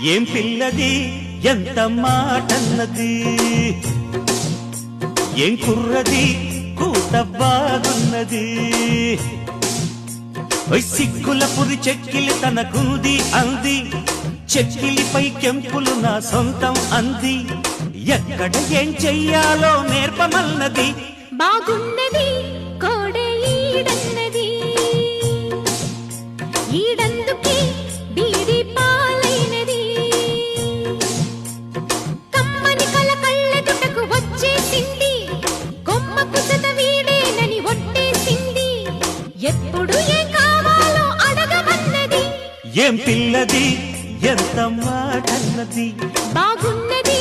ఏం పిల్లది ఎంత మాటన్నది, ఏం కుర్రది కూత బాగున్నది. సిక్కుల పురి చెక్కిలి తనకుంది అంది, చెక్కిలిపై కెంపులు నా సొంతం అంది. ఎక్కడ ఏం చెయ్యాలో నేర్పమన్నది. బాగున్నది కోడే ఈడన్నది, ఈడందుకే బీడి పాలైనది. కమ్మని కల కళ్ళెదుటకు వచ్చేసింది, కొమ్మకు జత వీడేనని ఒట్టేసింది. ఎప్పుడు ఏం కావాలో అడగమన్నది. ఏం పిల్లది ఎంత మాటన్నది, బాగున్నది